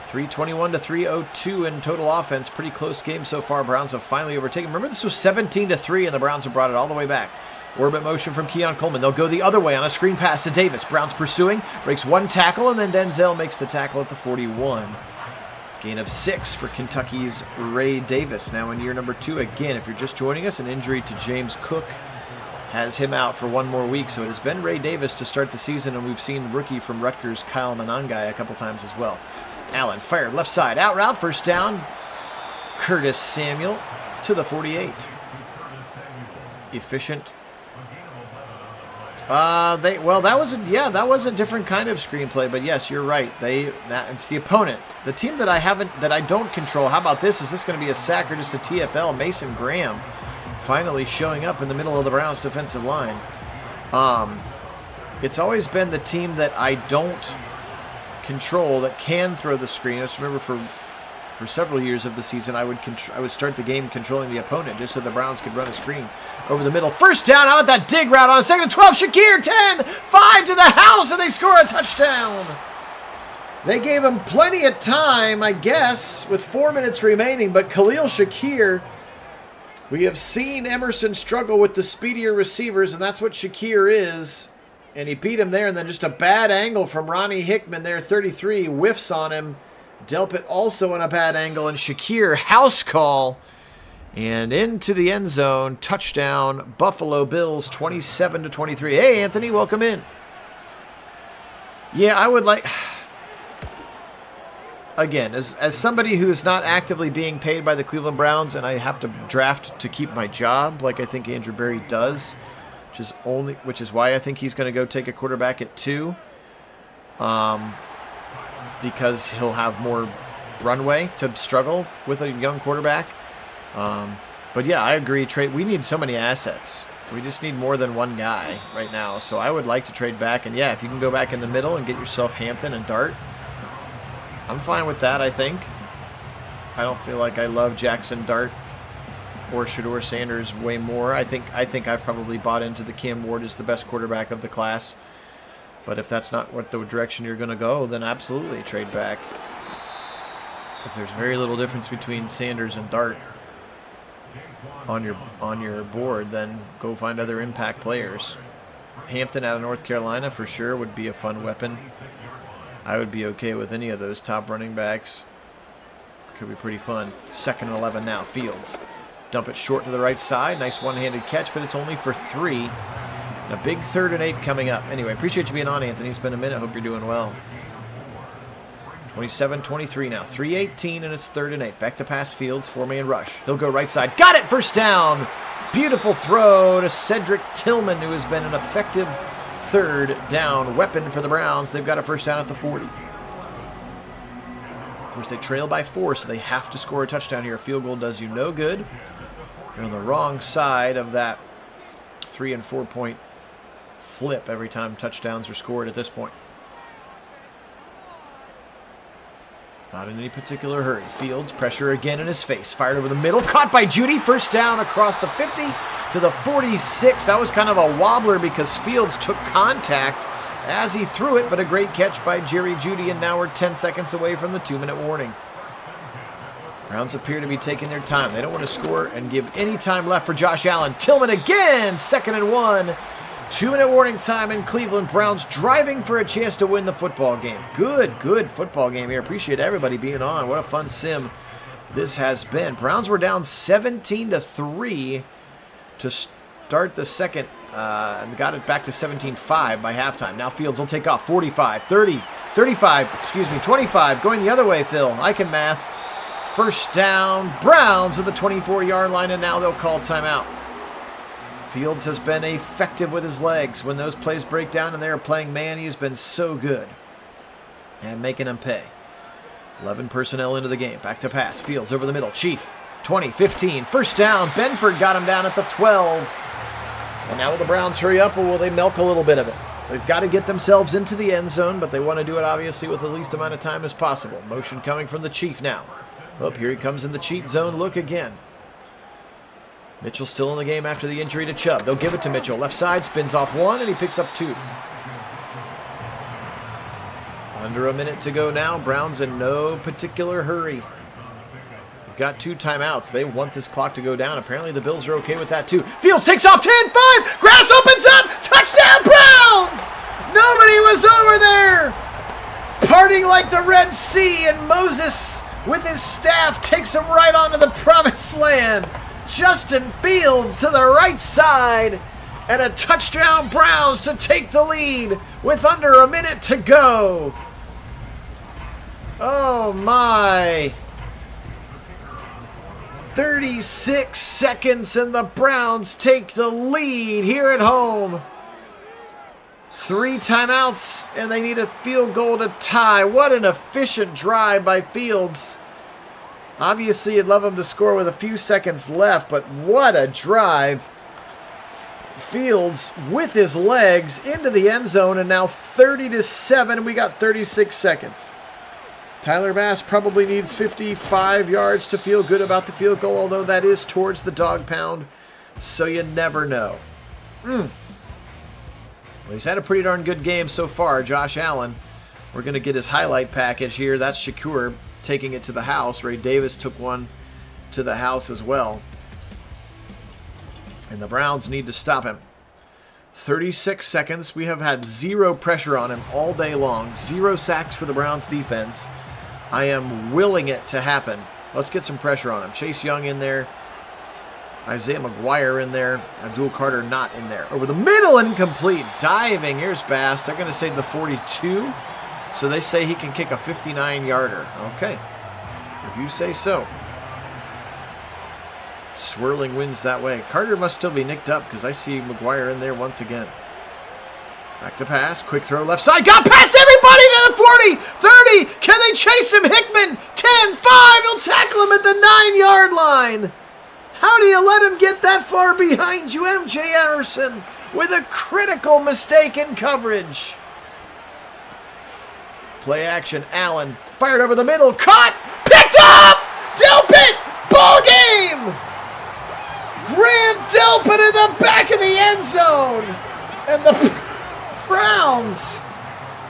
321 to 302 in total offense. Pretty close game so far. Browns have finally overtaken. Remember, this was 17-3, and the Browns have brought it all the way back. Orbit motion from Keon Coleman. They'll go the other way on a screen pass to Davis. Browns pursuing. Breaks 1 tackle, and then Denzel makes the tackle at the 41. Gain of 6 for Kentucky's Ray Davis. Now in year number 2 again. If you're just joining us, an injury to James Cook has him out for 1 more week. So it has been Ray Davis to start the season, and we've seen rookie from Rutgers, Kyle Monangai, a couple times as well. Allen fired left side. Out route. First down. Curtis Samuel to the 48. Efficient. That was a different kind of screenplay, but yes, you're right. It's the opponent, the team that I don't control. How about this? Is this going to be a sack or just a TFL? Mason Graham finally showing up in the middle of the Browns defensive line. It's always been the team that I don't control that can throw the screen. I just remember for several years of the season, I would start the game controlling the opponent just so the Browns could run a screen over the middle. First down, how about that dig route on a 2nd and 12? Shakir, 10, 5 to the house, and they score a touchdown. They gave him plenty of time, I guess, with 4 minutes remaining, but Khalil Shakir, we have seen Emerson struggle with the speedier receivers, and that's what Shakir is. And he beat him there, and then just a bad angle from Ronnie Hickman there, 33, whiffs on him. Delpit also in a bad angle, and Shakir, house call. And into the end zone, touchdown, Buffalo Bills, 27-23. Hey, Anthony, welcome in. Yeah, I would like... Again, as somebody who is not actively being paid by the Cleveland Browns and I have to draft to keep my job, like I think Andrew Berry does, which is why I think he's going to go take a quarterback at 2, because he'll have more runway to struggle with a young quarterback. But yeah, I agree. We need so many assets. We just need more than one guy right now. So I would like to trade back. And yeah, if you can go back in the middle and get yourself Hampton and Dart, I'm fine with that, I think. I don't feel like I love Jackson Dart or Shedeur Sanders way more. I think I've probably bought into the Cam Ward is the best quarterback of the class. But if that's not what the direction you're going to go, then absolutely trade back. If there's very little difference between Sanders and Dart on your board, then go find other impact players. Hampton out of North Carolina for sure would be a fun weapon. I would be okay with any of those top running backs. Could be pretty fun. 2nd and 11 now. Fields. Dump it short to the right side. Nice one-handed catch, but it's only for 3. A big 3rd and 8 coming up. Anyway, appreciate you being on, Anthony. It's been a minute. Hope you're doing well. 27-23 now. 3:18, and it's 3rd and 8. Back to pass Fields. 4-man rush. He'll go right side. Got it! First down! Beautiful throw to Cedric Tillman, who has been an effective 3rd down weapon for the Browns. They've got a first down at the 40. Of course, they trail by 4, so they have to score a touchdown here. A field goal does you no good. You're on the wrong side of that 3- and 4-point flip every time touchdowns are scored at this point. Not in any particular hurry. Fields, pressure again in his face. Fired over the middle. Caught by Judy. First down across the 50 to the 46. That was kind of a wobbler because Fields took contact as he threw it, but a great catch by Jerry Judy, and now we're 10 seconds away from the 2-minute warning. Browns appear to be taking their time. They don't want to score and give any time left for Josh Allen. Tillman again, 2nd and 1. 2-minute warning time in Cleveland. Browns driving for a chance to win the football game. Good football game here. Appreciate everybody being on. What a fun sim this has been. Browns were down 17-3 to start the second, and got it back to 17-5 by halftime. Now Fields will take off. 45, 30, 35, 25. Going the other way, Phil. I can math. First down. Browns at the 24-yard line, and now they'll call timeout. Fields has been effective with his legs. When those plays break down and they are playing man, he's been so good. And making them pay. 11 personnel into the game. Back to pass. Fields over the middle. Chief. 20, 15. First down. Benford got him down at the 12. And now will the Browns hurry up, or will they milk a little bit of it? They've got to get themselves into the end zone, but they want to do it obviously with the least amount of time as possible. Motion coming from the Chief now. Oh, here he comes in the cheat zone look again. Mitchell still in the game after the injury to Chubb. They'll give it to Mitchell. Left side, spins off 1, and he picks up 2. Under a minute to go now. Browns in no particular hurry. They've got 2 timeouts. They want this clock to go down. Apparently the Bills are okay with that too. Fields takes off 10-5. Grass opens up. Touchdown Browns! Nobody was over there. Parting like the Red Sea, and Moses with his staff takes him right onto the promised land. Justin Fields to the right side, and a touchdown Browns to take the lead with under a minute to go. Oh my. 36 seconds and the Browns take the lead here at home. 3 timeouts and they need a field goal to tie. What an efficient drive by Fields. Obviously, you'd love him to score with a few seconds left, but what a drive. Fields with his legs into the end zone, and now 30-7. We got 36 seconds. Tyler Bass probably needs 55 yards to feel good about the field goal, although that is towards the dog pound, so you never know. Well, he's had a pretty darn good game so far, Josh Allen. We're going to get his highlight package here. That's Shakur taking it to the house. Ray Davis took one to the house as well. And the Browns need to stop him. 36 seconds. We have had 0 pressure on him all day long. 0 sacks for the Browns defense. I am willing it to happen. Let's get some pressure on him. Chase Young in there. Isaiah McGuire in there. Abdul Carter not in there. Over the middle, incomplete. Diving. Here's Bass. They're going to say the 42. So they say he can kick a 59-yarder. Okay. If you say so. Swirling winds that way. Carter must still be nicked up because I see McGuire in there once again. Back to pass. Quick throw left side. Got past everybody to the 40, 30. Can they chase him? Hickman, 10, 5. He'll tackle him at the 9-yard line. How do you let him get that far behind you? MJ Emerson with a critical mistake in coverage. Play action. Allen fired over the middle. Caught. Picked off. Delpit. Ball game. Grant Delpit in the back of the end zone. And the Browns,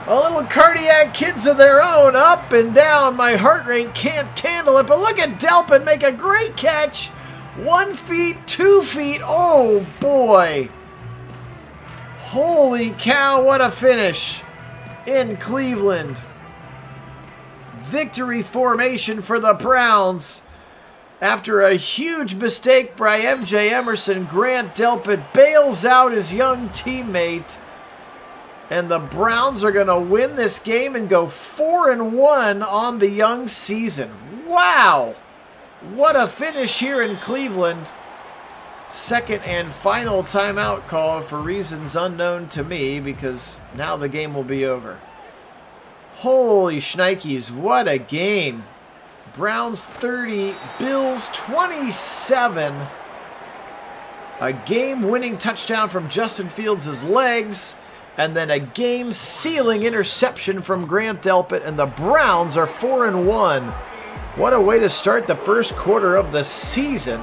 a little cardiac kids of their own, up and down. My heart rate can't handle it. But look at Delpit make a great catch. 1 feet, 2 feet. Oh, boy. Holy cow, what a finish in Cleveland. Victory formation for the Browns. After a huge mistake by MJ Emerson, Grant Delpit bails out his young teammate. And the Browns are going to win this game and go 4-1 on the young season. Wow! What a finish here in Cleveland. Second and final timeout call for reasons unknown to me because now the game will be over. Holy shnikes, what a game. Browns 30, Bills 27. A game-winning touchdown from Justin Fields' legs. And then a game-sealing interception from Grant Delpit. And the Browns are 4-1. What a way to start the first quarter of the season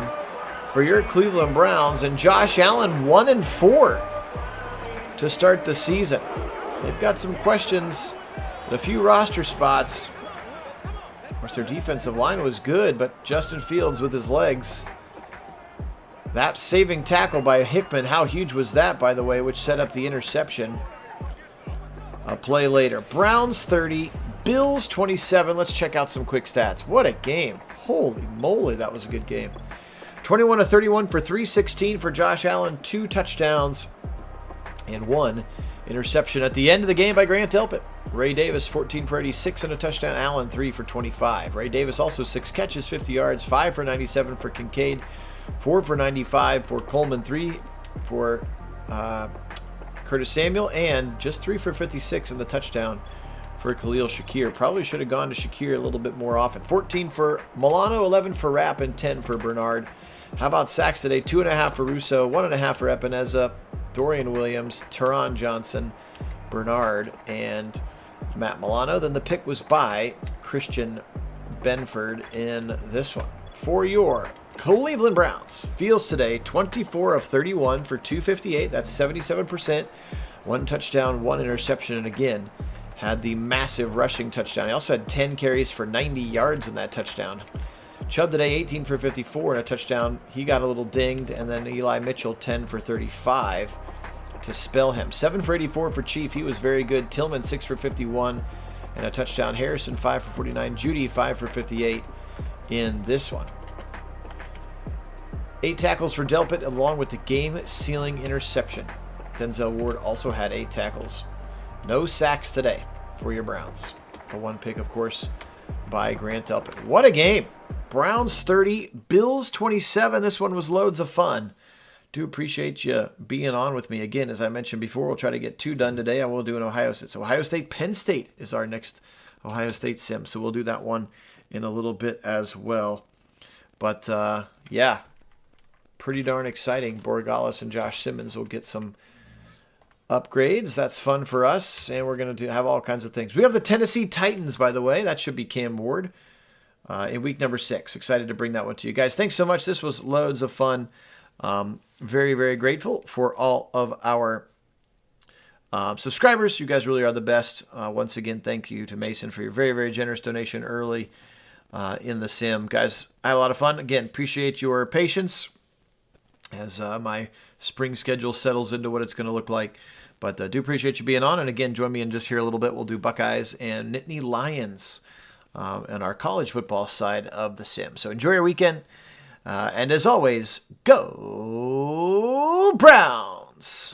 for your Cleveland Browns. And Josh Allen 1-4 to start the season. They've got some questions at a few roster spots. Of course, their defensive line was good, but Justin Fields with his legs. That saving tackle by Hickman, how huge was that, by the way, which set up the interception a play later. Browns 30, Bills 27. Let's check out some quick stats. What a game. Holy moly, that was a good game. 21-31 for 316 for Josh Allen, 2 touchdowns and 1 interception at the end of the game by Grant Delpit. Ray Davis 14 for 86 and a touchdown. Allen 3 for 25. Ray Davis also 6 catches, 50 yards, 5 for 97 for Kincaid, 4 for 95 for Coleman, 3 for Curtis Samuel, and just 3 for 56 in the touchdown for Khalil Shakir. Probably should have gone to Shakir a little bit more often. 14 for Milano, 11 for Rapp, and 10 for Bernard. How about sacks today? 2.5 for Russo, 1.5 for Epineza, Dorian Williams, Teron Johnson, Bernard, and Matt Milano. Then the pick was by Christian Benford in this one. For your Cleveland Browns, Fields today, 24 of 31 for 258. That's 77%. 1 touchdown, 1 interception, and again, had the massive rushing touchdown. He also had 10 carries for 90 yards in that touchdown. Chubb today, 18 for 54 and a touchdown. He got a little dinged, and then Eli Mitchell, 10 for 35 to spell him. 7 for 84 for Chief. He was very good. Tillman, 6 for 51 and a touchdown. Harrison, 5 for 49. Judy, 5 for 58 in this one. 8 tackles for Delpit, along with the game-sealing interception. Denzel Ward also had 8 tackles. No sacks today for your Browns. The 1 pick, of course, by Grant Delpit. What a game! Browns 30, Bills 27. This one was loads of fun. Do appreciate you being on with me. Again, as I mentioned before, we'll try to get 2 done today. I will do an Ohio State. So Ohio State, Penn State is our next Ohio State sim. So we'll do that one in a little bit as well. But, yeah, pretty darn exciting. Borregales and Josh Simmons will get some upgrades. That's fun for us, and we're going to have all kinds of things. We have the Tennessee Titans, by the way. That should be Cam Ward in week number 6. Excited to bring that one to you guys. Thanks so much. This was loads of fun. Very, very grateful for all of our subscribers. You guys really are the best. Once again, thank you to Mason for your very, very generous donation early in the sim. Guys, I had a lot of fun. Again, appreciate your patience as my spring schedule settles into what it's going to look like. But do appreciate you being on. And again, join me in just here a little bit. We'll do Buckeyes and Nittany Lions on our college football side of the sim. So enjoy your weekend. And as always, go Browns!